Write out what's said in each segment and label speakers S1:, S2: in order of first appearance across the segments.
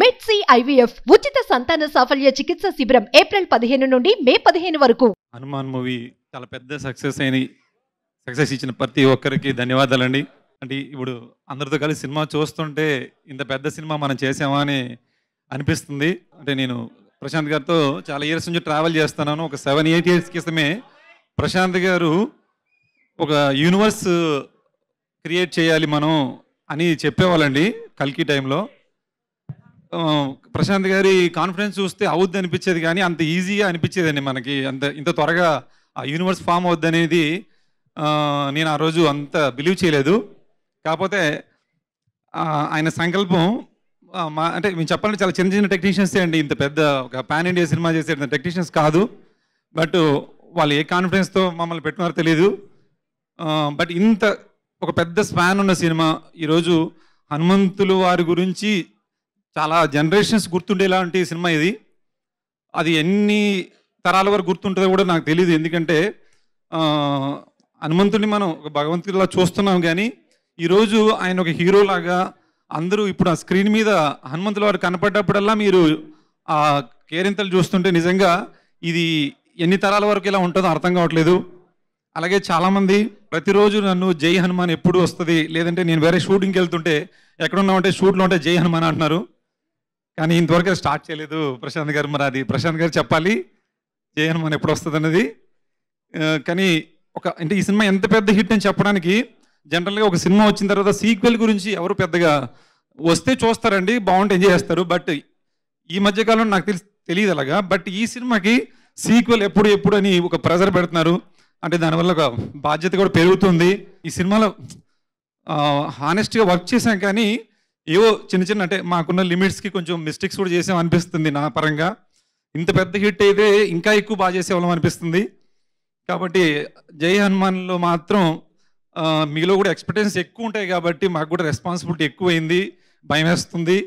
S1: మెడ్సీ IVF ఉచిత సంతాన సాఫల్య చికిత్స శిబిరం ఏప్రిల్ 15 నుండి మే 15 వరకు.
S2: హనుమాన్ మూవీ చాలా పెద్ద సక్సెస్ ఇచ్చిన ప్రతి ఒక్కరికి ధన్యవాదాలండి. అంటే ఇప్పుడు అందరితో కలిసి సినిమా చూస్తుంటే ఇంత పెద్ద సినిమా మనం చేసామా అని అనిపిస్తుంది. అంటే నేను ప్రశాంత్ గారితో చాలా ఇయర్స్ నుంచి ట్రావెల్ చేస్తున్నాను. ఒక 7-8 ఇయర్స్ క్రితమే ప్రశాంత్ గారు ఒక యూనివర్స్ క్రియేట్ చేయాలి మనం అని చెప్పేవాళ్ళండి కల్కి టైంలో. ప్రశాంత్ గారి కాన్ఫిడెన్స్ చూస్తే అవుద్ది అనిపించేది, కానీ అంత ఈజీగా అనిపించేదండి మనకి. ఇంత త్వరగా ఆ యూనివర్స్ ఫామ్ అవుద్ది అనేది నేను ఆ రోజు అంత బిలీవ్ చేయలేదు. కాకపోతే ఆయన సంకల్పం అంటే మేము చెప్పాలంటే చాలా చిన్న చిన్న టెక్నీషియన్సే అండి. ఇంత పెద్ద ఒక పాన్ ఇండియా సినిమా చేసే టెక్నీషియన్స్ కాదు. బట్ వాళ్ళు ఏ కాన్ఫిడెన్స్తో మమ్మల్ని పెట్టుకున్నారో తెలియదు. బట్ ఇంత ఒక పెద్ద స్పాన్ ఉన్న సినిమా ఈరోజు హనుమంతులు వారి గురించి చాలా జనరేషన్స్ గుర్తుండేలాంటి సినిమా ఇది. అది ఎన్ని తరాల వరకు గుర్తుంటుందో కూడా నాకు తెలియదు. ఎందుకంటే హనుమంతుడిని మనం ఒక భగవంతుడిలా చూస్తున్నాం, కానీ ఈరోజు ఆయన ఒక హీరోలాగా అందరూ ఇప్పుడు ఆ స్క్రీన్ మీద హనుమంతుల వారు కనపడ్డప్పుడల్లా మీరు ఆ కేరింతలు చూస్తుంటే నిజంగా ఇది ఎన్ని తరాల వరకు ఇలా ఉంటుందో అర్థం కావట్లేదు. అలాగే చాలామంది ప్రతిరోజు నన్ను జై హనుమాన్ ఎప్పుడు వస్తుంది, లేదంటే నేను వేరే షూటింగ్కి వెళ్తుంటే ఎక్కడున్నామంటే షూట్లో ఉంటే జై హనుమాన్ అంటున్నారు. కానీ ఇంతవరకు స్టార్ట్ చేయలేదు ప్రశాంత్ గారు. మరి అది ప్రశాంత్ గారు చెప్పాలి జై హనుమాన్ ఎప్పుడు వస్తుంది అన్నది. కానీ అంటే ఈ సినిమా ఎంత పెద్ద హిట్ అని చెప్పడానికి జనరల్గా ఒక సినిమా వచ్చిన తర్వాత సీక్వెల్ గురించి ఎవరు పెద్దగా వస్తే చూస్తారండి, బాగుంటే ఎంజాయ్ చేస్తారు. బట్ ఈ మధ్యకాలంలో నాకు తెలియదు అలాగా. బట్ ఈ సినిమాకి సీక్వెల్ ఎప్పుడు అని ఒక ప్రెజర్ పెడుతున్నారు. అంటే దానివల్ల ఒక బాధ్యత కూడా పెరుగుతుంది. ఈ సినిమాలో హానెస్ట్గా వర్క్ చేశాం, కానీ ఏవో చిన్న అంటే మాకున్న లిమిట్స్కి కొంచెం మిస్టేక్స్ కూడా చేసాం అనిపిస్తుంది నా పరంగా. ఇంత పెద్ద హిట్ అయితే ఇంకా ఎక్కువ బాగా చేసేవాళ్ళం అనిపిస్తుంది. కాబట్టి జై హనుమాన్లో మాత్రం మీలో కూడా ఎక్స్పెక్టేషన్స్ ఎక్కువ ఉంటాయి కాబట్టి మాకు కూడా రెస్పాన్సిబిలిటీ ఎక్కువైంది, భయం వేస్తుంది.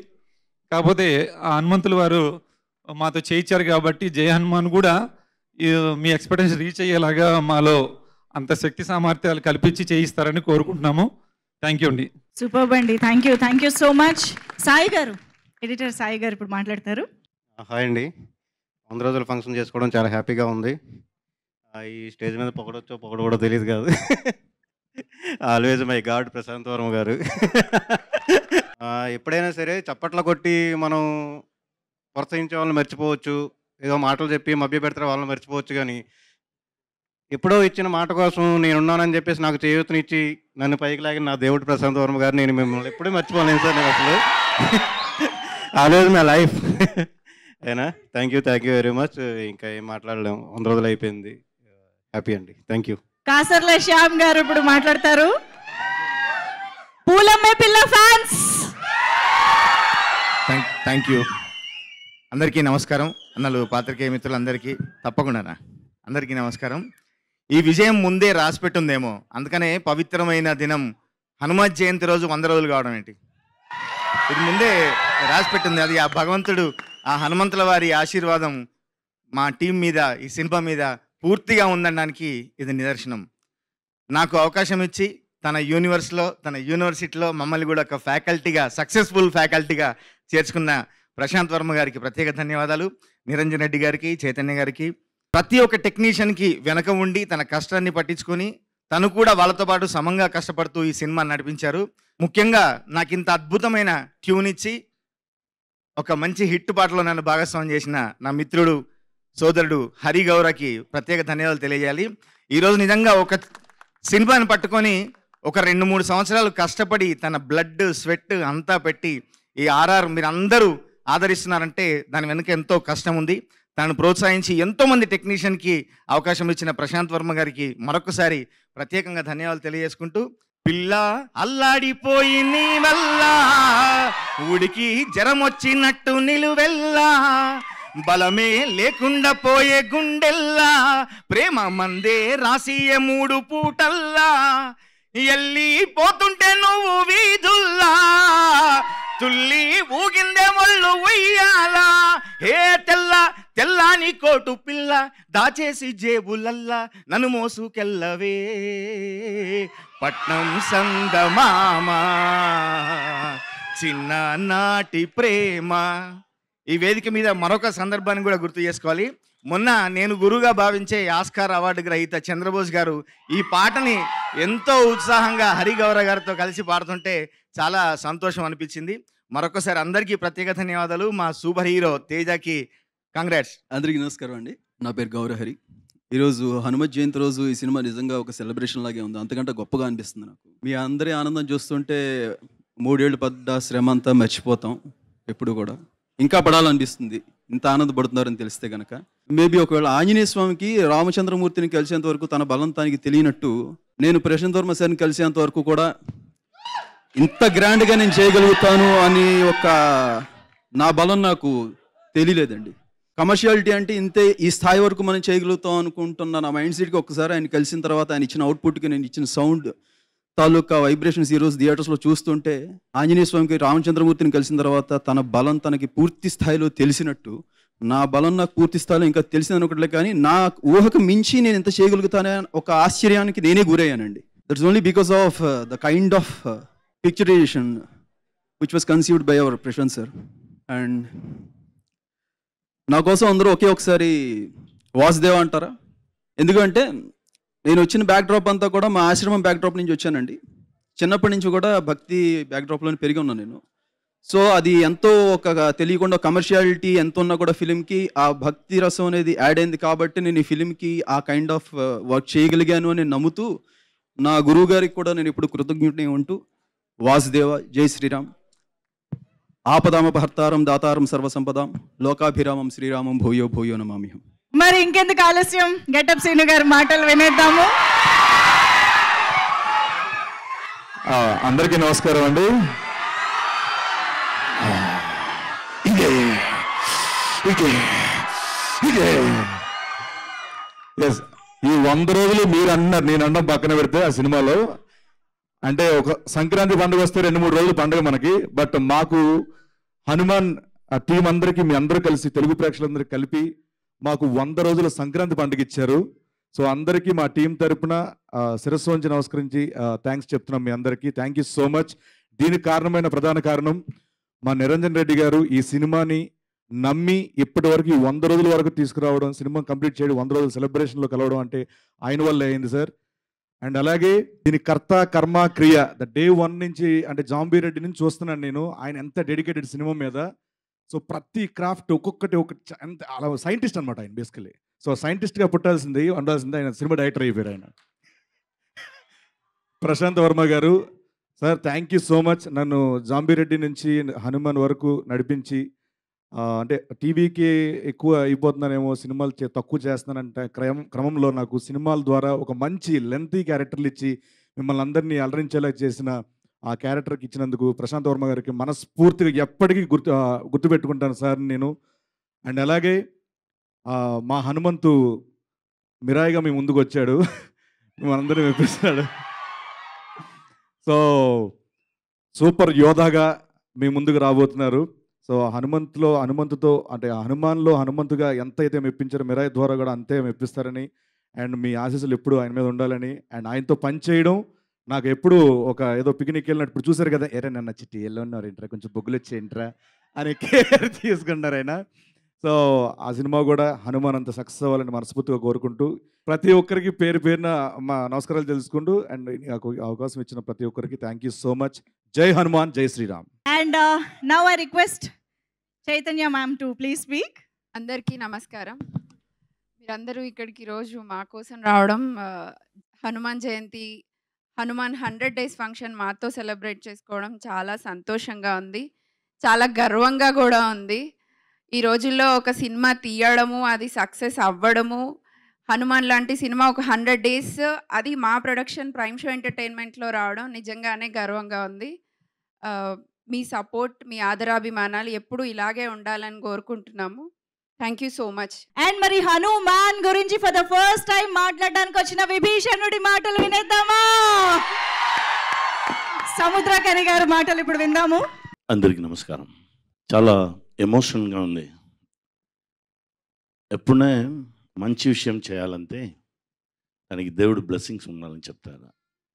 S2: కాకపోతే ఆ హనుమంతుల వారు మాతో చేయించారు కాబట్టి జై హనుమాన్ కూడా మీ ఎక్స్పెక్టేషన్ రీచ్ అయ్యేలాగా మాలో అంత శక్తి సామర్థ్యాలు కల్పించి చేయిస్తారని కోరుకుంటున్నాము. థ్యాంక్ యూ అండి.
S3: సూపర్ అండి. Thank you so much. Sai గారు, ఎడిటర్ సాయి గారు ఇప్పుడు మాట్లాడతారు.
S4: హాయ్ అండి. 100 రోజుల ఫంక్షన్ చేసుకోవడం చాలా హ్యాపీగా ఉంది. ఈ స్టేజ్ మీద పొగడకూడదో తెలియదు కాదు. Always my God Prashanth Varma గారు. ఎప్పుడైనా సరే చప్పట్లు కొట్టి మనం ప్రోత్సహించే వాళ్ళని మర్చిపోవచ్చు, ఏదో మాటలు చెప్పి మభ్య పెడతారు వాళ్ళని మర్చిపోవచ్చు, కానీ ఎప్పుడో ఇచ్చిన మాట కోసం నేనున్నానని చెప్పేసి నాకు చేయూతనిచ్చి నన్ను పైకి లాగిన నా దేవుడు ప్రశాంత్ వర్మ గారు, నేను మిమ్మల్ని ఎప్పుడూ మర్చిపోలేను సార్. నేను అసలు ఆల్వేజ్ మై లైఫ్. అయినా థ్యాంక్ యూ వెరీ మచ్. ఇంకా ఏం మాట్లాడలేము, 100 రోజులు అయిపోయింది. హ్యాపీ అండి. Thank you.
S3: కాసర్ల శ్యామ్ గారు ఇప్పుడు మాట్లాడతారు. పూలమ్మే పిల్ల ఫ్యాన్స్.
S5: Thank you. అందరికీ నమస్కారం. అన్నలు పాత్రికేయ మిత్రులందరికీ తప్పకుండా అందరికీ నమస్కారం. ఈ విజయం ముందే రాసిపెట్టుందేమో, అందుకనే పవిత్రమైన దినం హనుమత్ జయంతి రోజు 100 రోజులు కావడం ఏంటి, ఇది ముందే రాసిపెట్టింది. అది ఆ భగవంతుడు, ఆ హనుమంతుల వారి ఆశీర్వాదం మా టీం మీద, ఈ సినిమా మీద పూర్తిగా ఉందనడానికి ఇది నిదర్శనం. నాకు అవకాశం ఇచ్చి తన యూనివర్సిటీలో మమ్మల్ని కూడా ఒక ఫ్యాకల్టీగా, సక్సెస్ఫుల్ ఫ్యాకల్టీగా చేర్చుకున్న ప్రశాంత్ వర్మ గారికి ప్రత్యేక ధన్యవాదాలు. నిరంజన్ రెడ్డి గారికి, చైతన్య గారికి, ప్రతి ఒక్క టెక్నీషియన్కి వెనక ఉండి తన కష్టాన్ని పట్టించుకొని తను కూడా వాళ్ళతో పాటు సమంగా కష్టపడుతూ ఈ సినిమా నడిపించారు. ముఖ్యంగా నాకు ఇంత అద్భుతమైన ట్యూన్ ఇచ్చి ఒక మంచి హిట్ పాటలో నన్ను భాగస్వామ్యం చేసిన నా మిత్రుడు, సోదరుడు హరి గౌరకి ప్రత్యేక ధన్యవాదాలు తెలియజేయాలి. ఈరోజు నిజంగా ఒక సినిమాని పట్టుకొని ఒక 2-3 సంవత్సరాలు కష్టపడి తన బ్లడ్, స్వెట్ అంతా పెట్టి ఈ ఆర్ఆర్ మీరు అందరూ ఆదరిస్తున్నారంటే దాని వెనుక ఎంతో కష్టం ఉంది. తను ప్రోత్సహించి ఎంతోమంది టెక్నీషియన్కి అవకాశం ఇచ్చిన ప్రశాంత్ వర్మ గారికి మరొకసారి ప్రత్యేకంగా ధన్యవాదాలు తెలియజేసుకుంటూ, పిల్ల అల్లాడిపోయి నీ వల్ల ఉడికి జ్వరం వచ్చినట్టు నిలువెల్లా, బలమే లేకుండా పోయే గుండెల్లా, ప్రేమ మందే రాసియే 3 పూటల్లా, ఎల్లి పోతుంటే నువ్వు వీధుల్లా, తుల్లి ఊగిందే ఒళ్ళు ఉయ్యాలా, ఏ తెల్లాని కోటు పిల్ల దాచేసి జేబులల్లా నన్ను మోసుకెళ్ళవే, పట్నం సందమామ చిన్ననాటి ప్రేమ. ఈ వేదిక మీద మరొక సందర్భాన్ని కూడా గుర్తు చేసుకోవాలి. మొన్న నేను గురువుగా భావించే ఆస్కార్ అవార్డు గ్రహీత చంద్రబోస్ గారు ఈ పాటని ఎంతో ఉత్సాహంగా హరిగౌర గారితో కలిసి పాడుతుంటే చాలా సంతోషం అనిపించింది. మరొకసారి అందరికీ ప్రత్యేక ధన్యవాదాలు. మా సూపర్ హీరో తేజకి కంగ్రాట్స్.
S6: అందరికీ నమస్కారం అండి. నా పేరు గౌరహరి. ఈరోజు హనుమత్ జయంతి రోజు ఈ సినిమా నిజంగా ఒక సెలబ్రేషన్ లాగే ఉంది. అంతకంటే గొప్పగా అనిపిస్తుంది నాకు. మీ అందరి ఆనందం చూస్తుంటే 3 ఏళ్ళు పడ్డ శ్రమ అంతా మర్చిపోతాం. ఎప్పుడు కూడా ఇంకా పడాలనిపిస్తుంది ఇంత ఆనందపడుతున్నారని తెలిస్తే కనుక. మేబీ ఒకవేళ ఆంజనేయ స్వామికి రామచంద్రమూర్తిని కలిసేంత వరకు తన బలం తనకి తెలియనట్టు నేను ప్రశాంత్ వర్మ సార్ని కలిసేంత వరకు కూడా ఇంత గ్రాండ్గా నేను చేయగలుగుతాను అని ఒక నా బలం నాకు తెలియలేదండి. కమర్షియాలిటీ అంటే ఇంతే, ఈ స్థాయి వరకు మనం చేయగలుగుతాం అనుకుంటున్న నా మైండ్ సెట్కి ఒక్కసారి ఆయన కలిసిన తర్వాత ఆయన ఇచ్చిన అవుట్పుట్కి నేను ఇచ్చిన సౌండ్ తాలూకా వైబ్రేషన్స్ ఈరోజు థియేటర్స్లో చూస్తుంటే ఆంజనేయ స్వామికి రామచంద్రమూర్తిని కలిసిన తర్వాత తన బలం తనకి పూర్తి స్థాయిలో తెలిసినట్టు నా బలం నాకు పూర్తి స్థాయిలో ఇంకా తెలిసింది అనుకోవట్లే, కానీ నా ఊహకు మించి నేను ఎంత చేయగలుగుతానే ఒక ఆశ్చర్యానికి నేనే గురయ్యానండి. That's only because of the kind of picturization which was conceived by our Prashanth sir. And నా కోసం అందరూ ఒకసారి వాసుదేవ అంటారా? ఎందుకంటే నేను వచ్చిన బ్యాక్డ్రాప్ అంతా కూడా మా ఆశ్రమం బ్యాక్డ్రాప్ నుంచి వచ్చానండి. చిన్నప్పటి నుంచి కూడా భక్తి బ్యాక్డ్రాప్లోనే పెరిగి ఉన్నాను నేను. సో అది ఎంతో ఒక తెలియకుండా కమర్షియాలిటీ ఎంత ఉన్నా కూడా ఫిలింకి ఆ భక్తి రసం అనేది యాడ్ అయింది కాబట్టి నేను ఈ ఫిలింకి ఆ కైండ్ ఆఫ్ వర్క్ చేయగలిగాను అని నమ్ముతూ నా గురువు గారికి కూడా నేను ఇప్పుడు కృతజ్ఞుడిని ఉంటూ వాసుదేవ జై శ్రీరామ్. ఆపదామపహర్తారం దాతారం సర్వసంపదాం లోకాభిరామం శ్రీరామం భూయో భూయో నమామ్యహం.
S3: మరి ఇంకెందుకు ఆలస్యం, గెటప్ సీను గారి మాటలు వినేద్దాము.
S7: అందరికీ నమస్కారం అండి. ఈ 100 రోజులు మీరు అన్నారు, నేను అన్నం పక్కన పెడితే ఆ సినిమాలో అంటే ఒక సంక్రాంతి పండుగ వస్తే 2-3 రోజులు పండుగ మనకి. బట్ మాకు హనుమాన్ టీం అందరికీ మీ అందరూ కలిసి తెలుగు ప్రేక్షకులందరికీ కలిపి మాకు 100 రోజుల సంక్రాంతి పండుగ ఇచ్చారు. సో అందరికీ మా టీం తరపున శిరస్సు వంచి నమస్కరించి థ్యాంక్స్ చెప్తున్నాం మీ అందరికీ. Thank you so much. దీనికి కారణమైన ప్రధాన కారణం మా నిరంజన్ రెడ్డి గారు ఈ సినిమాని నమ్మి ఇప్పటి వరకు 100 రోజుల వరకు తీసుకురావడం, సినిమా కంప్లీట్ చేయడం, 100 రోజుల సెలబ్రేషన్లో కలవడం అంటే ఆయన వల్ల అయింది సార్. అండ్ అలాగే దీని కర్త కర్మ క్రియ డే 1 నుంచి అంటే జాంబీ రెడ్డి నుంచి చూస్తున్నాను నేను. ఆయన ఎంత డెడికేటెడ్ సినిమా మీద. సో ప్రతి క్రాఫ్ట్ ఒక్కొక్కటి ఎంత అలా సైంటిస్ట్ అనమాట ఆయన బేసికలీ. సో సైంటిస్ట్గా పుట్టాల్సింది ఉండాల్సింది, ఆయన సినిమా డైరెక్టర్ అయిపోయారు ఆయన. ప్రశాంత్ వర్మ గారు sir thank you so much. నన్ను జాంబీ రెడ్డి నుంచి హనుమాన్ వరకు నడిపించి అంటే టీవీకి ఎక్కువ అయిపోతున్నానేమో, సినిమాలు తక్కువ చేస్తున్నానంటే క్రమంలో నాకు సినిమాల ద్వారా ఒక మంచి లెంతీ క్యారెక్టర్లు ఇచ్చి మిమ్మల్ని అందరినీ అలరించేలా చేసిన ఆ క్యారెక్టర్కి ఇచ్చినందుకు ప్రశాంత్ వర్మ గారికి మనస్ఫూర్తిగా ఎప్పటికీ గుర్తుపెట్టుకుంటాను సార్ నేను. అండ్ అలాగే మా హనుమంతు మిరాయిగా మీ ముందుకు వచ్చాడు, మనందరినీ మెప్పిస్తాడు. సో సూపర్ యోధాగా మీ ముందుకు రాబోతున్నారు. సో హనుమంతుతో అంటే హనుమాన్లో హనుమంతుగా ఎంత అయితే మెప్పించారో మిరాయి ద్వారా కూడా అంతే మెప్పిస్తారని, అండ్ మీ ఆశీస్సులు ఎప్పుడు ఆయన మీద ఉండాలని, అండ్ ఆయనతో పని చేయడం నాకు ఎప్పుడు ఒక ఏదో పిక్నిక్ వెళ్ళినట్టు. ఇప్పుడు చూసారు కదా, ఎరే నన్ను చిట్టి ఎలా ఉన్నారు ఏంట్రా, కొంచెం బొగ్గులు వచ్చేయంట్రా అని కేర్ తీసుకున్నారు ఆయన. సో ఆ సినిమా కూడా హనుమాన్ అంత సక్సెస్ అవ్వాలని మనస్ఫూర్తిగా కోరుకుంటూ ప్రతి ఒక్కరికి పేరు పేరున మా నమస్కారాలు తెలుసుకుంటూ అండ్ నాకు అవకాశం ఇచ్చిన ప్రతి ఒక్కరికి థ్యాంక్ యూ సో మచ్. జై హనుమాన్, జై Shriram.
S3: And now I request Chaitanya ma'am to please speak.
S8: అందరికీ నమస్కారం. మీరందరూ ఇక్కడికి రోజు మా కోసం రావడం, హనుమాన్ జయంతి హనుమాన్ 100 days ఫంక్షన్ మాతో సెలబ్రేట్ చేసుకోవడం చాలా సంతోషంగా ఉంది, చాలా గర్వంగా కూడా ఉంది. ఈ రోజుల్లో ఒక సినిమా తీయడము, అది సక్సెస్ అవ్వడము, హనుమాన్ లాంటి సినిమా ఒక 100 days అది మా ప్రొడక్షన్ ప్రైమ్ షో ఎంటర్టైన్మెంట్లో రావడం నిజంగానే గర్వంగా ఉంది. మీ సపోర్ట్, మీ ఆదరాభిమానాలు ఎప్పుడు ఇలాగే ఉండాలని కోరుకుంటున్నాము. Thank you so much.
S3: And మరి హనుమాన్ గురించి ఫర్ ద ఫస్ట్ టైం మాట్లాడడానికి వచ్చిన విభీషణుడి మాటలు వినేద్దామా? సముద్రకని గారి మాటలు ఇప్పుడు విందాము.
S9: అందరికీ నమస్కారం. చాలా ఎమోషనల్గా ఉంది. ఎప్పుడే మంచి విషయం చేయాలంటే దానికి దేవుడు బ్లెస్సింగ్స్ ఉండాలని చెప్తారు.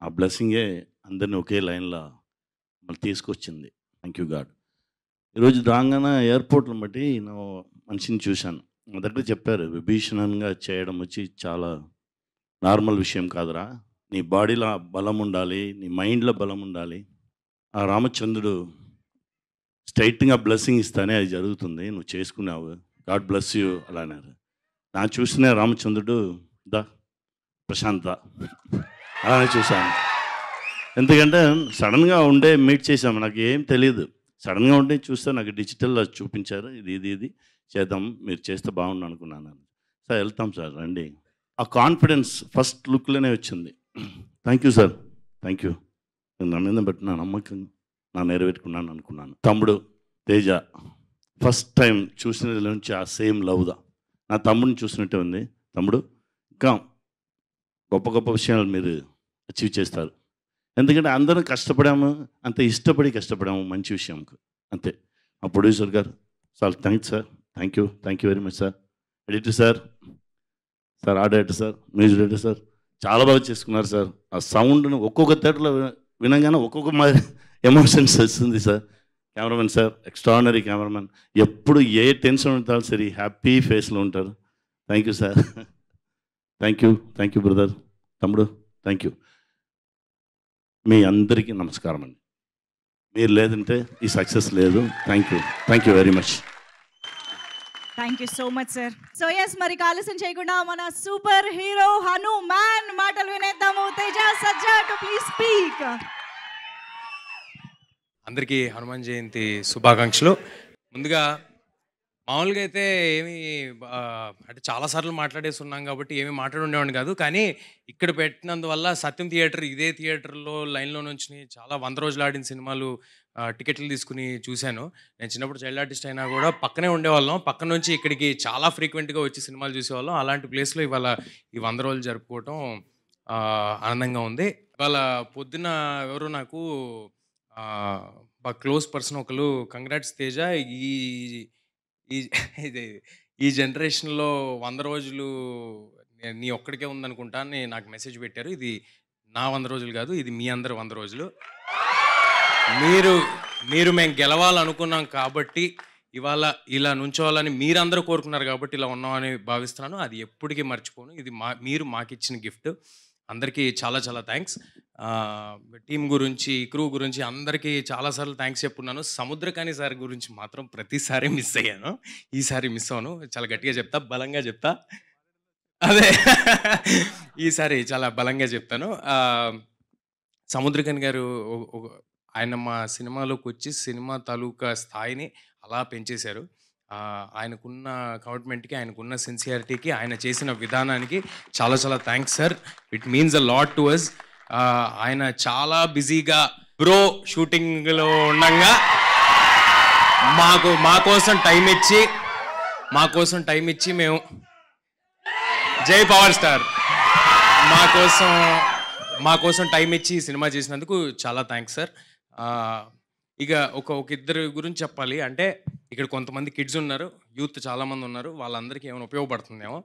S9: ఆ బ్లెస్సింగే అందరినీ ఒకే లైన్లో మళ్ళీ తీసుకొచ్చింది. Thank you God. ఈరోజు రాగానే ఎయిర్పోర్ట్లో బట్టి నేను మనిషిని చూశాను. మా దగ్గర చెప్పారు, విభీషణంగా చేయడం వచ్చి చాలా నార్మల్ విషయం కాదురా, నీ బాడీలో బలం ఉండాలి, నీ మైండ్లో బలం ఉండాలి. ఆ రామచంద్రుడు స్ట్రైట్గా బ్లెస్సింగ్ ఇస్తానే అది జరుగుతుంది, నువ్వు చేసుకున్నావు, గాడ్ బ్లెస్ యూ అలా అన్నారు. నా చూసిన రామచంద్రుడు దా ప్రశాంత అలానే చూశాను. ఎందుకంటే సడన్గా ఉండే మీట్ చేశాము, నాకు ఏం తెలియదు. సడన్గా ఉండే చూస్తే నాకు డిజిటల్లో చూపించారు, ఇది చేద్దాం, మీరు చేస్తే బాగుండు అనుకున్నాను. సార్ వెళ్తాం సార్ రండి. ఆ కాన్ఫిడెన్స్ ఫస్ట్ లుక్లోనే వచ్చింది. Thank you sir, thank you. నేను నా మీద పెట్టిన నమ్మకం నా నెరవేర్చుకున్నాను అనుకున్నాను. తమ్ముడు తేజ ఫస్ట్ టైం చూసిన నుంచి ఆ సేమ్ లవ్దా నా తమ్ముడిని చూసినట్టే ఉంది. తమ్ముడు ఇంకా గొప్ప గొప్ప విషయాలు మీరు అచీవ్ చేస్తారు. ఎందుకంటే అందరం కష్టపడాము, అంత ఇష్టపడి కష్టపడాము మంచి విషయంకు, అంతే. మా ప్రొడ్యూసర్ గారు sir thanks sir, thank you very much sir. Editor sir, art director sir, music director sir, చాలా బాగా చేసుకున్నారు సార్. ఆ సౌండ్ను ఒక్కొక్క థియేటర్లో వినగానే ఒక్కొక్క మాదిరి ఎమోషన్స్ వస్తుంది sir. Cameraman sir, extraordinary cameraman, ఎప్పుడు ఏ టెన్షన్ ఉంటారో సరే హ్యాపీ ఫేస్లో ఉంటారు. Thank you sir, thank you brother, తమ్ముడు థ్యాంక్ యూ. మీ అందరికీ నమస్కారం అండి. మీరు లేదంటే ఈ సక్సెస్ లేదు. Thank you very much.
S3: Thank you so much sir. So yes, మరి ఆలస్యం చేయకుండా మన సూపర్ హీరో హనుమాన్ మాటలు వినేద్దాము. Teja Sajja to please speak.
S10: అందరికీ హనుమాన్ జయంతి శుభాకాంక్షలు. ముందుగా మామూలుగా అయితే ఏమి అంటే చాలాసార్లు మాట్లాడేసి ఉన్నాం కాబట్టి ఏమీ మాట్లాడుండేవాడిని కాదు. కానీ ఇక్కడ పెట్టినందువల్ల సత్యం థియేటర్, ఇదే థియేటర్లో లైన్లో నుంచి చాలా 100 రోజులు ఆడిన సినిమాలు టికెట్లు తీసుకుని చూశాను. నేను చిన్నప్పుడు చైల్డ్ ఆర్టిస్ట్ అయినా కూడా పక్కనే ఉండేవాళ్ళం. పక్కన నుంచి ఇక్కడికి చాలా ఫ్రీక్వెంట్గా వచ్చి సినిమాలు చూసేవాళ్ళం. అలాంటి ప్లేస్లో ఇవాళ ఈ 100 రోజులు జరుపుకోవటం ఆనందంగా ఉంది. ఇవాళ పొద్దున్న ఎవరు నాకు బాగా క్లోజ్ పర్సన్ ఒకరు కంగ్రాట్స్ తేజ, ఈ జనరేషన్లో 100 రోజులు నీ ఒక్కడికే ఉందనుకుంటా అని నాకు మెసేజ్ పెట్టారు. ఇది నా 100 రోజులు కాదు, ఇది మీ అందరు 100 రోజులు. మీరు మేము గెలవాలనుకున్నాం కాబట్టి ఇవాళ ఇలా నుంచోవాలని మీరందరూ కోరుకున్నారు కాబట్టి ఇలా ఉన్నామని భావిస్తున్నాను. అది ఎప్పటికీ మర్చిపోను. ఇది మీరు మాకు ఇచ్చిన గిఫ్ట్. అందరికీ చాలా చాలా థ్యాంక్స్. టీం గురించి, క్రూ గురించి అందరికీ చాలాసార్లు థ్యాంక్స్ చెప్పున్నాను. సముద్రకాని సార్ గురించి మాత్రం ప్రతిసారి మిస్ అయ్యాను. ఈసారి మిస్ అవ్వను, చాలా గట్టిగా చెప్తా, బలంగా చెప్తా. అదే ఈసారి చాలా బలంగా చెప్తాను. సముద్రకాని గారు ఆయన మా సినిమాలోకి వచ్చి సినిమా తాలూకా స్థాయిని అలా పెంచేశారు. ఆయనకున్న కమిట్మెంట్కి, ఆయనకున్న సిన్సియారిటీకి, ఆయన చేసిన విధానానికి చాలా చాలా thanks sir. It means a lot to us. ఆయన చాలా బిజీగా బ్రో షూటింగ్లో ఉండగా మా కోసం టైం ఇచ్చి మేము జై పవర్ స్టార్ మా కోసం టైం ఇచ్చి సినిమా చేసినందుకు చాలా థ్యాంక్స్ సార్. ఇక ఒక ఇద్దరు గురించి చెప్పాలి అంటే, ఇక్కడ కొంతమంది కిడ్స్ ఉన్నారు, యూత్ చాలామంది ఉన్నారు, వాళ్ళందరికీ ఏమైనా ఉపయోగపడుతుందేమో.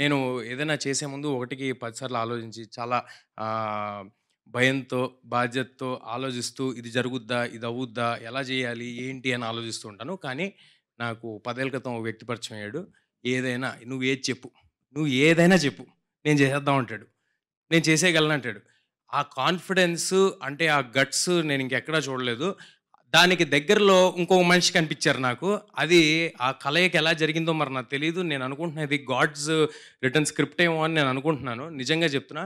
S10: నేను ఏదైనా చేసే ముందు 1కి 10 సార్లు ఆలోచించి చాలా భయంతో, బాధ్యతతో ఆలోచిస్తూ ఇది జరుగుద్దా, ఇది అవుద్దా, ఎలా చేయాలి, ఏంటి అని ఆలోచిస్తూ ఉంటాను. కానీ నాకు 10 ఏళ్ళ క్రితం వ్యక్తి పరిచయం అయ్యాడు. నువ్వు ఏదైనా చెప్పు నేను చేసేద్దాం అంటాడు, నేను చేసేయగలను అంటాడు. ఆ కాన్ఫిడెన్స్ అంటే ఆ గట్స్ నేను ఇంకెక్కడా చూడలేదు. దానికి దగ్గరలో ఇంకొక మనిషి కనిపించారు నాకు. అది ఆ కలయిక ఎలా జరిగిందో మరి నాకు తెలియదు. నేను అనుకుంటున్నా ఇది గాడ్స్ రిటర్న్ స్క్రిప్ట్ ఏమో అని నేను అనుకుంటున్నాను. నిజంగా చెప్తున్నా,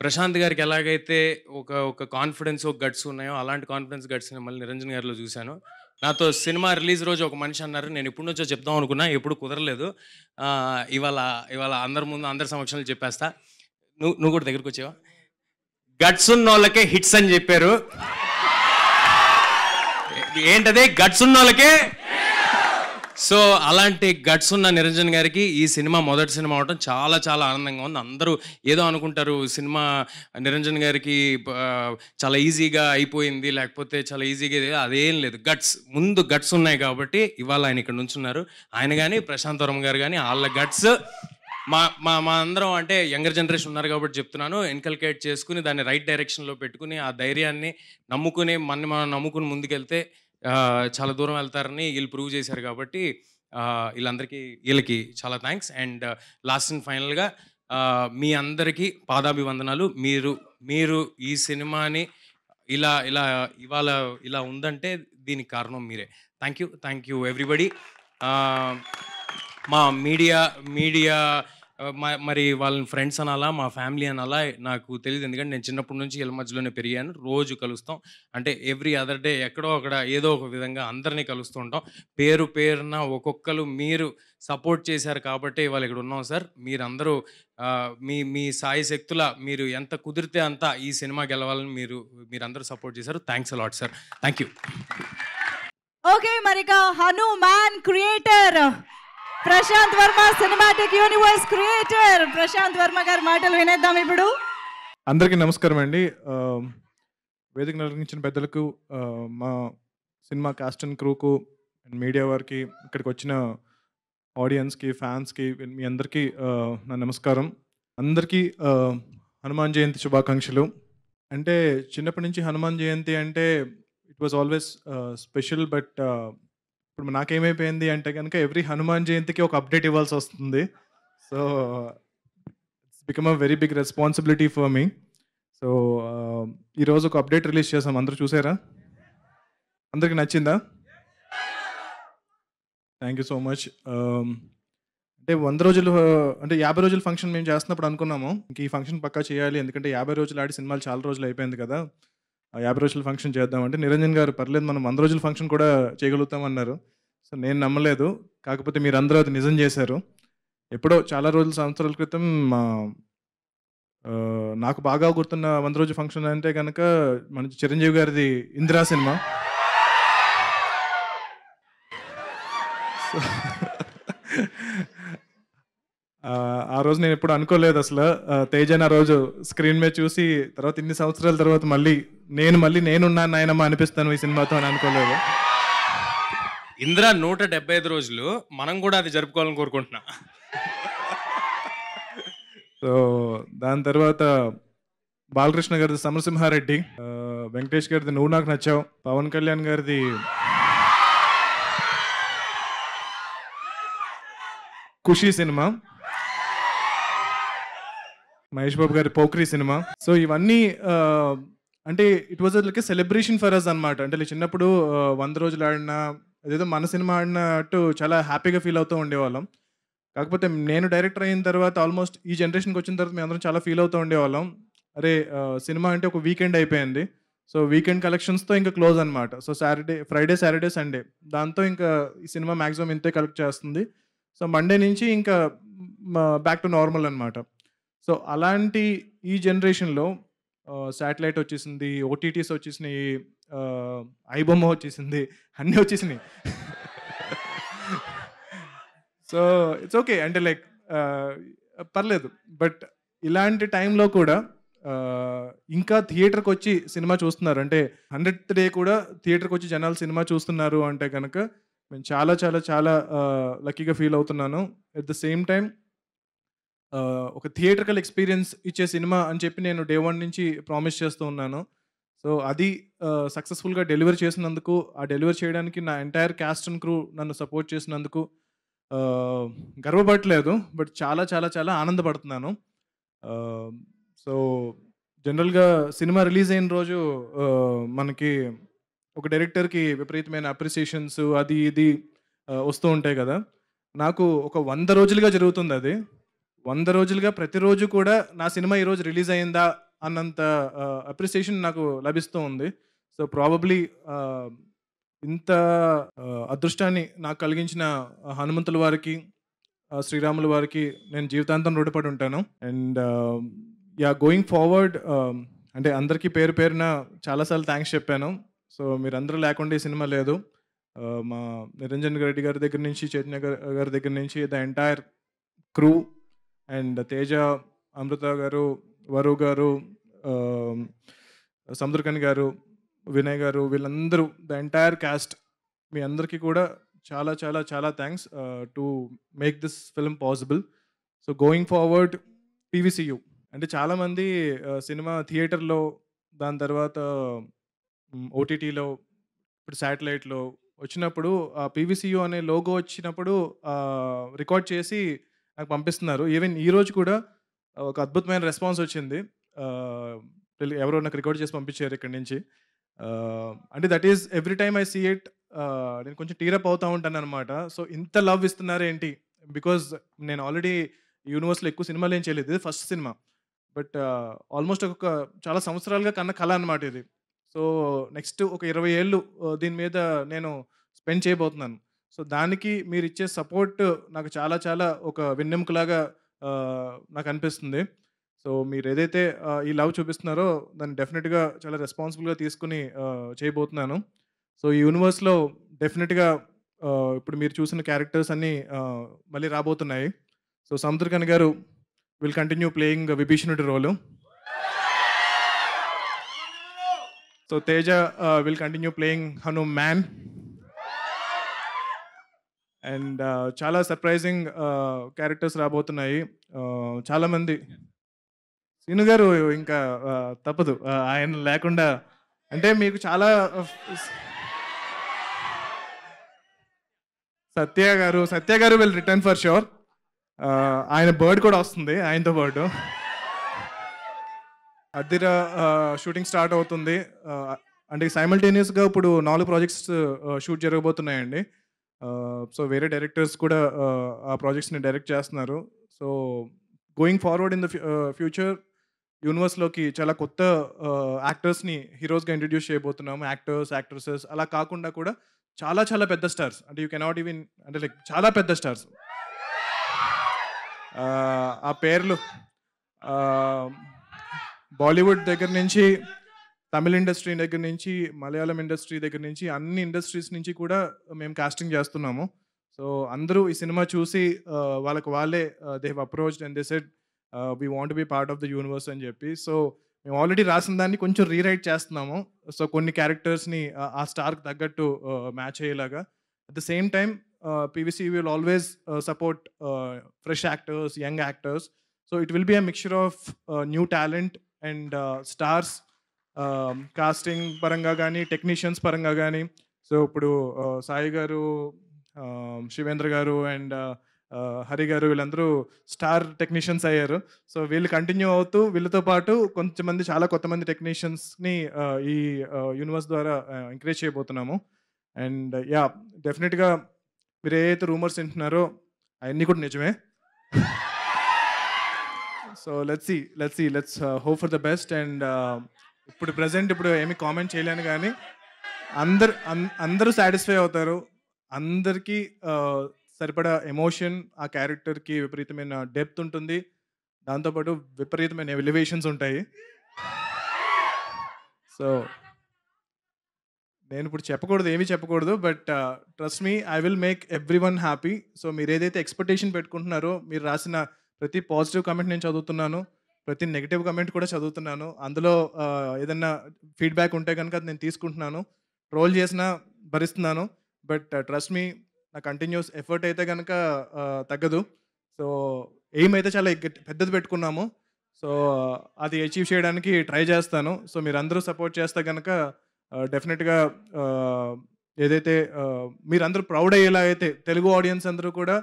S10: ప్రశాంత్ గారికి ఎలాగైతే ఒక కాన్ఫిడెన్స్, ఒక గట్స్ ఉన్నాయో అలాంటి కాన్ఫిడెన్స్, గట్స్ మళ్ళీ నిరంజన్ గారిలో చూశాను. నాతో సినిమా రిలీజ్ రోజు ఒక మనిషి అన్నారు, నేను ఎప్పటి నుంచో చెప్దాం అనుకున్నా, ఎప్పుడు కుదరలేదు. ఇవాళ అందరి సమక్షంలో చెప్పేస్తా. నువ్వు కూడా దగ్గరికి వచ్చావా? గట్స్ ఉన్న వాళ్ళకే హిట్స్ అని చెప్పారు. ఏంటది? గట్స్ ఉన్న వాళ్ళకే. సో అలాంటి గట్స్ ఉన్న నిరంజన్ గారికి ఈ సినిమా మొదటి సినిమా అవడం చాలా చాలా ఆనందంగా ఉంది. అందరూ ఏదో అనుకుంటారు, సినిమా నిరంజన్ గారికి చాలా ఈజీగా అయిపోయింది, లేకపోతే చాలా ఈజీగా, అదేం లేదు. ముందు గట్స్ ఉన్నాయి కాబట్టి ఇవాళ ఆయన ఇక్కడ నుంచున్నారు. ఆయన కానీ ప్రశాంత్ వరం గారు కానీ వాళ్ళ గట్స్ మా అందరం అంటే యంగర్ జనరేషన్ ఉన్నారు కాబట్టి చెప్తున్నాను, ఇన్కల్కేట్ చేసుకుని దాన్ని రైట్ డైరెక్షన్లో పెట్టుకుని ఆ ధైర్యాన్ని నమ్ముకుని మనం నమ్ముకుని ముందుకెళ్తే చాలా దూరం వెళ్తారని వీళ్ళు ప్రూవ్ చేశారు. కాబట్టి వీళ్ళకి చాలా థ్యాంక్స్. అండ్ లాస్ట్ అండ్ ఫైనల్గా మీ అందరికీ పాదాభివందనాలు. మీరు ఈ సినిమాని ఇవాళ ఇలా ఉందంటే దీనికి కారణం మీరే. Thank you everybody. మా మీడియా మరి వాళ్ళని ఫ్రెండ్స్ అనాలా, మా ఫ్యామిలీ అనాలా నాకు తెలియదు. ఎందుకంటే నేను చిన్నప్పటి నుంచి వీళ్ళ మధ్యలోనే పెరిగాను. రోజు కలుస్తాం, అంటే ఎవ్రీ అదర్ డే ఎక్కడో అక్కడ ఏదో ఒక విధంగా అందరినీ కలుస్తూ ఉంటాం. పేరున ఒక్కొక్కరు మీరు సపోర్ట్ చేశారు కాబట్టి ఇవాళ ఇక్కడ ఉన్నాం సార్. మీరందరూ మీ సాయి శక్తుల మీరు ఎంత కుదిరితే అంత ఈ సినిమా గెలవాలని మీరందరూ సపోర్ట్ చేశారు. Thanks a lot sir. Thank you.
S3: Okay, మరిక Hanuman creator Prashanth Varma, cinematic universe creator Prashanth Varma గారి మాటలు వినేద్దాం ఇప్పుడు.
S11: అందరికీ నమస్కారం అండి. వేదిక నిర్వహించిన పెద్దలకు, మా సినిమా కాస్ట్ అండ్ క్రూకు, మీడియా వారికి, ఇక్కడికి వచ్చిన ఆడియన్స్కి, ఫ్యాన్స్కి, మీ అందరికీ నా నమస్కారం. అందరికీ హనుమాన్ జయంతి శుభాకాంక్షలు. అంటే చిన్నప్పటి నుంచి హనుమాన్ జయంతి అంటే it was always special. But ఇప్పుడు నాకేమైపోయింది అంటే కనుక ఎవ్రీ హనుమాన్ జయంతికి ఒక అప్డేట్ ఇవ్వాల్సి వస్తుంది. So it's become a very big responsibility for me. So ఈరోజు ఒక అప్డేట్ రిలీజ్ చేసాం. అందరూ చూసారా? అందరికి నచ్చిందా? Thank you so much. అంటే 100 రోజులు అంటే 50 రోజుల ఫంక్షన్ మేము చేస్తున్నప్పుడు అనుకున్నాము ఇంక ఈ ఫంక్షన్ పక్కా చేయాలి, ఎందుకంటే 50 రోజులు ఆడి సినిమాలు చాలా రోజులు అయిపోయింది కదా, 50 రోజుల ఫంక్షన్ చేద్దామంటే నిరంజన్ గారు పర్లేదు మనం 100 రోజుల ఫంక్షన్ కూడా చేయగలుగుతామన్నారు. సో నేను నమ్మలేదు, కాకపోతే మీరందరూ అది నిజం చేశారు. ఎప్పుడో చాలా రోజుల సంవత్సరాల క్రితం నాకు బాగా గుర్తున్న 100 రోజుల ఫంక్షన్ అంటే కనుక మన చిరంజీవి గారిది ఇందిరా సినిమా. ఆ రోజు నేను ఎప్పుడు అనుకోలేదు అసలు. తేజన్ ఆ రోజు స్క్రీన్ మీద చూసి తర్వాత ఇన్ని సంవత్సరాల తర్వాత మళ్ళీ నేనున్నాను నాయనమ్మ అనిపిస్తాను ఈ సినిమాతో అని అనుకోలేదు.
S10: ఇందిరా 175 రోజులు మనం కూడా అది జరుపుకోవాలని కోరుకుంటున్నా.
S11: సో దాని తర్వాత బాలకృష్ణ గారిది సమరసింహారెడ్డి, వెంకటేష్ గారిది నువ్వు నాకు నచ్చావు, పవన్ కళ్యాణ్ గారిది ఖుషి సినిమా, మహేష్ బాబు గారి పోక్రీ సినిమా. సో ఇవన్నీ అంటే it was like celebration for us అనమాట. అంటే చిన్నప్పుడు 100 రోజులు ఆడిన అదేదో మన సినిమా ఆడినట్టు చాలా హ్యాపీగా ఫీల్ అవుతూ ఉండేవాళ్ళం. కాకపోతే నేను డైరెక్టర్ అయిన తర్వాత ఆల్మోస్ట్ ఈ జనరేషన్కి వచ్చిన తర్వాత మేము అందరం చాలా ఫీల్ అవుతూ ఉండేవాళ్ళం. అరే సినిమా అంటే ఒక వీకెండ్ అయిపోయింది, సో వీకెండ్ కలెక్షన్స్తో ఇంకా క్లోజ్ అనమాట. సో ఫ్రైడే సాటర్డే సండే దాంతో ఇంకా ఈ సినిమా మ్యాక్సిమం ఇంతే కలెక్ట్ చేస్తుంది. సో మండే నుంచి ఇంకా బ్యాక్ టు నార్మల్ అనమాట. సో అలాంటి ఈ జనరేషన్లో శాటిలైట్ వచ్చేసింది, ఓటీటీస్ వచ్చేసినాయి, ఐబొమ్మ వచ్చేసింది, అన్నీ వచ్చేసినాయి. సో ఇట్స్ ఓకే, అంటే లైక్ పర్లేదు. బట్ ఇలాంటి టైంలో కూడా ఇంకా థియేటర్కి వచ్చి సినిమా చూస్తున్నారు, అంటే 100th డే కూడా థియేటర్కి వచ్చి జనాలు సినిమా చూస్తున్నారు అంటే కనుక నేను చాలా చాలా చాలా లక్కీగా ఫీల్ అవుతున్నాను. ఎట్ ద సేమ్ టైం ఒక థియేటర్కల్ ఎక్స్పీరియన్స్ ఇచ్చే సినిమా అని చెప్పి నేను డే 1 నుంచి ప్రామిస్ చేస్తూ ఉన్నాను. సో అది సక్సెస్ఫుల్గా డెలివర్ చేసినందుకు, ఆ డెలివర్ చేయడానికి నా ఎంటైర్ క్యాస్ట్ అండ్ క్రూ నన్ను సపోర్ట్ చేసినందుకు గర్వపడట్లేదు, బట్ చాలా చాలా చాలా ఆనందపడుతున్నాను. సో జనరల్గా సినిమా రిలీజ్ అయిన రోజు మనకి ఒక డైరెక్టర్కి విపరీతమైన అప్రిసియేషన్స్ అది ఇది వస్తూ ఉంటాయి కదా. నాకు ఒక 100 రోజులుగా జరుగుతుంది అది. 100 రోజులుగా ప్రతిరోజు కూడా నా సినిమా ఈరోజు రిలీజ్ అయిందా అన్నంత అప్రిసియేషన్ నాకు లభిస్తూ ఉంది. సో ప్రాబబ్లీ ఇంత అదృష్టాన్ని నాకు కలిగించిన హనుమంతుల వారికి, శ్రీరాముల వారికి నేను జీవితాంతం రుణపడి ఉంటాను. అండ్ గోయింగ్ ఫార్వర్డ్ అంటే అందరికీ పేరు పేరున చాలాసార్లు థ్యాంక్స్ చెప్పాను. సో మీరందరూ లేకుండా ఈ సినిమా లేదు. మా నిరంజన్ రెడ్డి గారి దగ్గర నుంచి, చైతన్య గారి దగ్గర నుంచి the entire crew and Teja, Amrutha garu, Varu గారు, సముద్రకని గారు, వినయ్ గారు, వీళ్ళందరూ ద ఎంటైర్ క్యాస్ట్, మీ అందరికీ కూడా చాలా చాలా చాలా thanks to make this film possible. So going forward PVCU అంటే చాలామంది సినిమా థియేటర్లో, దాని తర్వాత ఓటీటీలో, ఇప్పుడు శాటిలైట్లో వచ్చినప్పుడు ఆ పీవీసీయూ అనే లోగో వచ్చినప్పుడు రికార్డ్ చేసి నాకు పంపిస్తున్నారు. ఈవెన్ ఈరోజు కూడా ఒక అద్భుతమైన రెస్పాన్స్ వచ్చింది. ఎవరో నాకు రికార్డ్ చేసి పంపించారు ఇక్కడి నుంచి. అంటే that is every time I see it నేను కొంచెం టీరప్ అవుతూ ఉంటాను అనమాట. సో ఇంత లవ్ ఇస్తున్నారు ఏంటి, బికాజ్ నేను ఆల్రెడీ యూనివర్స్లో ఎక్కువ సినిమాలు ఏం చేయలేదు, ఇది ఫస్ట్ సినిమా. బట్ ఆల్మోస్ట్ ఒక చాలా సంవత్సరాలుగా కన్న కళ అనమాట ఇది. సో నెక్స్ట్ ఒక 20 ఏళ్ళు దీని మీద నేను స్పెండ్ చేయబోతున్నాను. సో దానికి మీరు ఇచ్చే సపోర్ట్ నాకు చాలా చాలా ఒక వెన్నెముకలాగా నాకు అనిపిస్తుంది. సో మీరు ఏదైతే ఈ లవ్ చూపిస్తున్నారో దాన్ని డెఫినెట్గా చాలా రెస్పాన్సిబుల్గా తీసుకుని చేయబోతున్నాను. సో ఈ యూనివర్స్లో డెఫినెట్గా ఇప్పుడు మీరు చూసిన క్యారెక్టర్స్ అన్నీ మళ్ళీ రాబోతున్నాయి. So Samuthirakani garu will continue playing విభీషణుడి role. So Teja will continue playing Hanuman. And చాలా సర్ప్రైజింగ్ క్యారెక్టర్స్ రాబోతున్నాయి. చాలామంది శ్రీను గారు ఇంకా తప్పదు ఆయన లేకుండా, అంటే మీకు చాలా సత్య గారు విల్ రిటర్న్ ఫర్ షూర్. ఆయన బర్డ్ కూడా వస్తుంది ఆయనతో పాటు. అద్దిర షూటింగ్ స్టార్ట్ అవుతుంది. అంటే సైమల్టేనియస్గా ఇప్పుడు 4 ప్రాజెక్ట్స్ షూట్ జరగబోతున్నాయండి. సో వేరే డైరెక్టర్స్ కూడా ఆ ప్రాజెక్ట్స్ని డైరెక్ట్ చేస్తున్నారు. So going forward in the future యూనివర్స్లోకి చాలా కొత్త యాక్టర్స్ని హీరోస్గా ఇంట్రడ్యూస్ చేయబోతున్నాము. యాక్టర్స్, యాక్ట్రెసెస్ అలా కాకుండా కూడా చాలా చాలా పెద్ద స్టార్స్, అంటే యూ కెనాట్ ఈవెన్, అంటే లైక్ చాలా పెద్ద స్టార్స్. ఆ పేర్లు బాలీవుడ్ దగ్గర నుంచి, తమిళ ఇండస్ట్రీ దగ్గర నుంచి, మలయాళం ఇండస్ట్రీ దగ్గర నుంచి, అన్ని ఇండస్ట్రీస్ నుంచి కూడా మేము కాస్టింగ్ చేస్తున్నాము. సో అందరూ ఈ సినిమా చూసి వాళ్ళకి వాళ్ళే they have approached and they said we want be part of the universe అని చెప్పి. సో మేము ఆల్రెడీ రాసిన దాన్ని కొంచెం రీరైట్ చేస్తున్నాము. సో కొన్ని క్యారెక్టర్స్ని ఆ స్టార్కి తగ్గట్టు మ్యాచ్ అయ్యేలాగా. At the same time P V C will always support fresh actors, young actors. So it will be a mixture of new talent and stars, casting పరంగా కానీ, టెక్నీషియన్స్ పరంగా కానీ. సో ఇప్పుడు సాయి గారు, శివేంద్ర గారు అండ్ హరి గారు వీళ్ళందరూ స్టార్ టెక్నీషియన్స్ అయ్యారు. సో వీళ్ళు కంటిన్యూ అవుతూ వీళ్ళతో పాటు కొంతమంది, చాలా కొత్తమంది టెక్నీషియన్స్ని ఈ యూనివర్స్ ద్వారా ఎంకరేజ్ చేయబోతున్నాము. అండ్ యా, డెఫినెట్గా మీరు ఏదైతే రూమర్స్ వింటున్నారో అవన్నీ కూడా నిజమే. So let's hope for the best. And ఇప్పుడు ప్రజెంట్ ఏమీ కామెంట్ చేయలేను, కానీ అందరూ సాటిస్ఫై అవుతారు. అందరికీ సరిపడా ఎమోషన్, ఆ క్యారెక్టర్కి విపరీతమైన డెప్త్ ఉంటుంది, దాంతోపాటు విపరీతమైన ఎలివేషన్స్ ఉంటాయి. సో నేను ఇప్పుడు ఏమీ చెప్పకూడదు, but trust me, I will make every one happy. So మీరు ఏదైతే ఎక్స్పెక్టేషన్ పెట్టుకుంటున్నారో, మీరు రాసిన ప్రతి పాజిటివ్ కమెంట్ నేను చదువుతున్నాను, ప్రతి నెగిటివ్ కమెంట్ కూడా చదువుతున్నాను. అందులో ఏదన్నా ఫీడ్బ్యాక్ ఉంటే కనుక అది నేను తీసుకుంటున్నాను. ట్రోల్ చేసినా భరిస్తున్నాను, బట్ ట్రస్ట్ మీ, నా కంటిన్యూస్ ఎఫర్ట్ అయితే కనుక తగ్గదు. సో ఎయిమ్ అయితే చాలా పెద్దది పెట్టుకున్నాము. సో అది అచీవ్ చేయడానికి ట్రై చేస్తాను. సో మీరు అందరూ సపోర్ట్ చేస్తే కనుక డెఫినెట్గా ఏదైతే మీరందరూ ప్రౌడ్ అయ్యేలా అయితే, తెలుగు ఆడియన్స్ అందరూ కూడా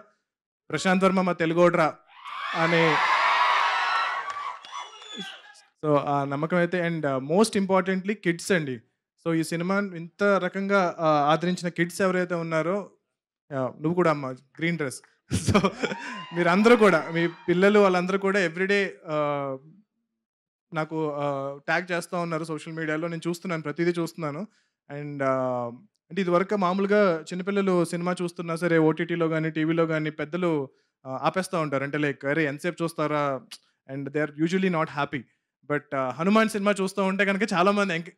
S11: ప్రశాంత్ వర్మ మా తెలుగోడ్రా అనే సో ఆ నమ్మకం అయితే. అండ్ మోస్ట్ ఇంపార్టెంట్లీ కిడ్స్ అండి. సో ఈ సినిమా ఇంత రకంగా ఆదరించిన కిడ్స్ ఎవరైతే ఉన్నారో, నువ్వు కూడా అమ్మ గ్రీన్ డ్రెస్, సో మీరందరూ కూడా, మీ పిల్లలు వాళ్ళందరూ కూడా ఎవ్రీడే నాకు ట్యాగ్ చేస్తూ ఉన్నారు సోషల్ మీడియాలో. నేను చూస్తున్నాను, ప్రతిదీ చూస్తున్నాను. అండ్ అంటే ఇదివరకు మామూలుగా చిన్నపిల్లలు సినిమా చూస్తున్నా సరే, ఓటీటీలో కానీ, టీవీలో కానీ పెద్దలు ఆపేస్తూ ఉంటారు. అంటే లైక్ అరే ఎంతసేపు చూస్తారా, and they are usually not happy. But Hanuman cinema చూస్తూ ఉంటే కనుక చాలామంది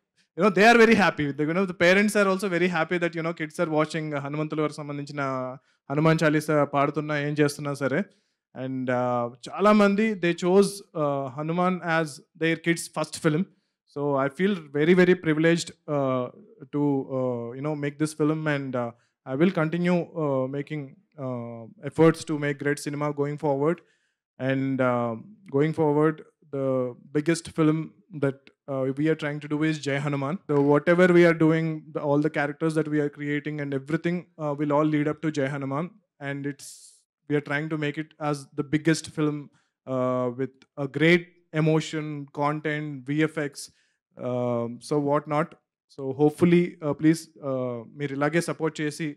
S11: they are very happy. The parents are also very happy that kids are watching హనుమంతుల వారికి సంబంధించిన హనుమాన్ చాలీసా పాడుతున్నా, ఏం చేస్తున్నా సరే. అండ్ చాలా మంది they chose Hanuman as their kids first film. So I feel very very privileged to make this film, and I will continue making efforts to make great cinema going forward. And going forward, the biggest film that we are trying to do is Jai Hanuman. So whatever we are doing, all the characters that we are creating and everything will all lead up to Jai Hanuman. And we are trying to make it as the biggest film with a great emotion, content, VFX, so what not. So hopefully please మీరు ఇలాగే support చేసి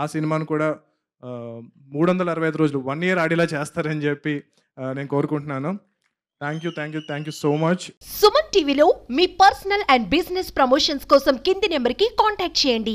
S11: ఆ సినిమాను కూడా 365 రోజులు 1 year ఆడేలా చేస్తారని చెప్పి నేను కోరుకుంటున్నాను. Thank you so much.
S1: Suman టీవీలో మీ పర్సనల్ అండ్ బిజినెస్ ప్రమోషన్స్ కోసం కింది నెంబర్కి కాంటాక్ట్ చేయండి.